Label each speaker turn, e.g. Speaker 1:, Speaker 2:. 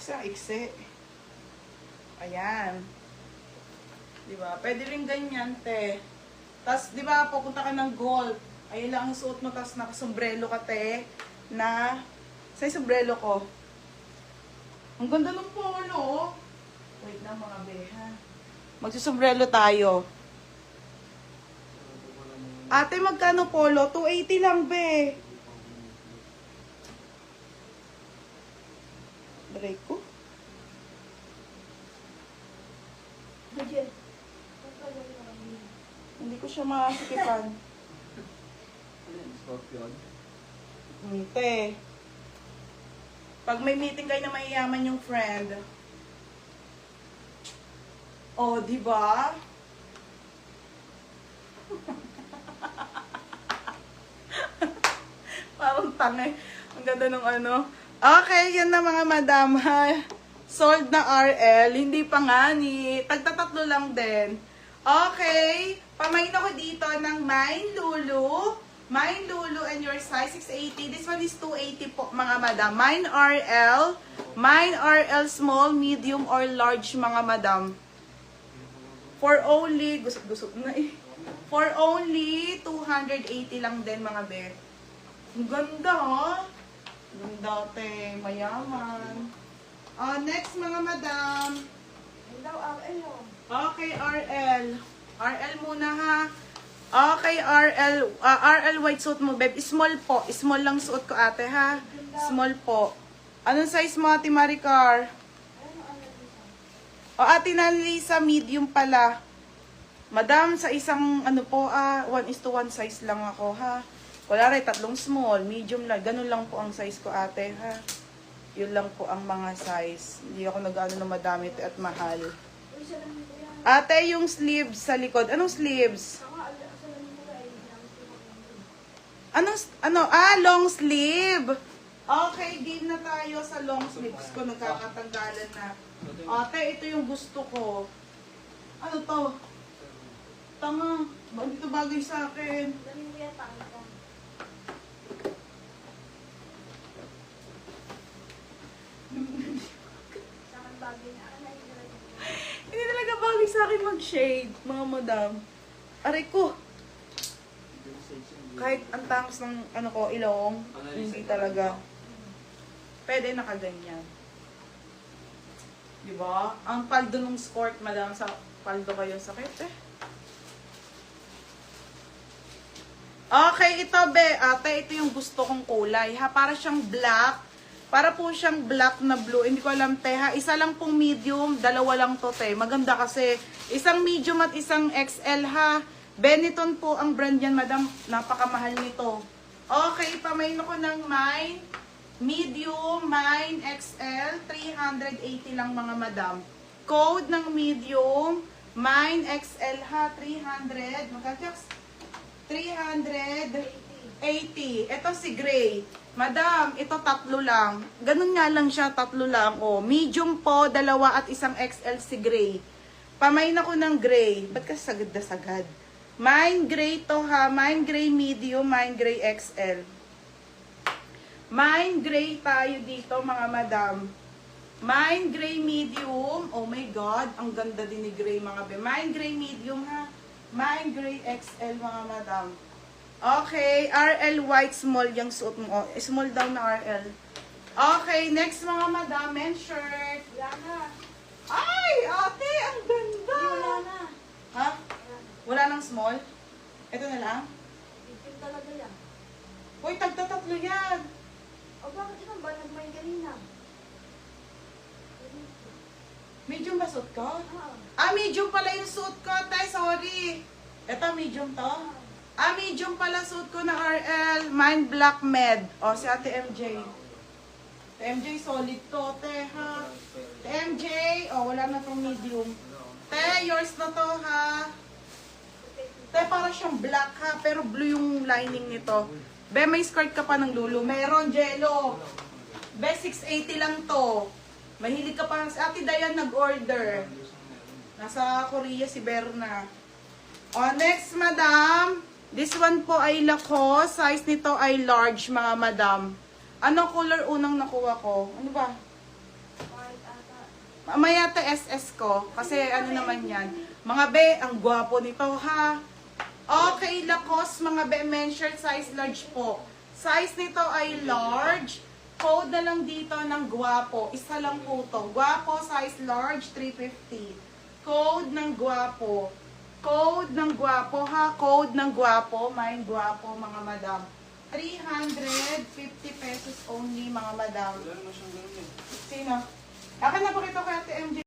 Speaker 1: Kasi iksi. Ayan. Diba? Pwede rin ganyan, te. Tapos, diba, pupunta ka ng golf. Ayun lang ang suot mo, tapos nakasombrelo ka, te. Na, sa sombrero ko. Ang ganda ng polo. Wait lang, mga beha. Magsusombrelo tayo. Ate, magkano polo? 280 lang, be. Break ko. Hindi ko siya makasikipan.
Speaker 2: Scorpion.
Speaker 1: Te. Pag may meeting kayo na mayayaman yung friend. Oh, di ba? Parang tanga. Ang ganda ng ano. Okay, yan na mga madam. Sold na RL. Hindi pa nga ni. Tagtatatlo lang din. Okay. Pamain ako dito ng Mine Lulu. Mine Lulu and your size 680. This one is 280 po mga madam. Mine RL. Mine RL small, medium, or large mga madam. For only, gusot na eh. For only 280 lang din mga be. Ang ganda ha. Ganda te, mayaman. Next mga madam.
Speaker 3: Hello, RL.
Speaker 1: Okay, RL. RL muna ha. Okay, RL. RL white suit mo, babe. Small po. Small lang suot ko, ate, ha? Small po. Anong size mo, ate Maricar? O, ate Nanlisa, medium pala. Madam, sa isang, ano po, 1:1 size lang ako, ha? Wala rin, 3 small, medium lang. Ganun lang po ang size ko, ate, ha? Yun lang po ang mga size. Hindi ako nag-ano na madami at mahal. Ate, yung sleeves sa likod. Anong sleeves? Long sleeve. Okay, game na tayo sa long sleeves ko. Nagkakatanggalan na. Ate, ito yung gusto ko. Ano to? Tanga. Bakit ito bagay sa akin? Hindi talaga bagay sa akin mag-shade, mga madam. Aray ko. Kahit ang tangos ng ano ko, ilong, hindi talaga. Pwede nakaganyan. Diba? Ang paldo ng skirt, madam, sa paldo kayo sakit eh. Okay, ito be, ate, ito yung gusto kong kulay, ha? Para siyang black. Para po siyang black na blue. Hindi ko alam, te, ha? Isa lang pong medium, dalawa lang to, te. Maganda kasi. Isang medium at isang XL, ha? Benetton po ang brand yan, madam. Napakamahal nito. Okay, pamain ko ng Mine. Medium, Mine, XL. 380 lang, mga madam. Code ng medium, Mine, XL, ha? 300. Magkakaks? 380. Ito si gray. Madam, ito 3 lang. Ganun nga lang siya, 3 lang. O, medium po, 2 at isang XL si gray. Pamain ako ng gray. Ba't kasi sagad na sagad? Mine gray to ha. Mine gray medium, mine gray XL. Mine gray tayo dito mga madam. Mine gray medium. Oh my God, ang ganda din ni gray mga be. Mine gray medium ha. Mine gray XL mga madam. Okay, RL white small yung suot mo. Oh, small daw na RL. Okay, next mga madam, men's shirt.
Speaker 3: Wala na.
Speaker 1: Ay, ate, ang ganda.
Speaker 3: Wala na.
Speaker 1: Ha? Wala nang small? Ito na lang?
Speaker 3: Itim talaga yan.
Speaker 1: Uy, tagtatatlo yan.
Speaker 3: O bakit ito ba nagmay kanina?
Speaker 1: Medium ba suit ko?
Speaker 3: Ah,
Speaker 1: Medium pala yung suit ko, tay, sorry. Ito, medium to? Medium pala suit ko na RL. Mine black med. O, si ate MJ. MJ, solid to, te, ha? MJ, wala na tong medium. Te, yours na to, ha? Te, para siyang black, ha? Pero blue yung lining nito. Be, may skirt ka pa ng Lulu. Meron, Jello. Be, 680 lang to. Mahilig ka pa. Si Ate Dayan nag-order. Nasa Korea si Berna. Next, madam. This one po ay Lacoste. Size nito ay large, mga madam. Ano color unang nakuha ko? Ano ba?
Speaker 3: Kahit ata.
Speaker 1: Mamaya ta SS ko. Kasi ano naman yan. Mga be, ang gwapo nito ha. Okay, Lacoste, mga be, men's shirt size large po. Size nito ay large. Code na lang dito ng gwapo. Isa lang po to. Gwapo, size large, 350. Code ng gwapo. Code ng gwapo ha. Code ng gwapo. May gwapo mga madam. 350 pesos only mga madam.
Speaker 2: Wala naman siyang ganun eh.
Speaker 1: Sino? Akin na pakita ko Ate MJ.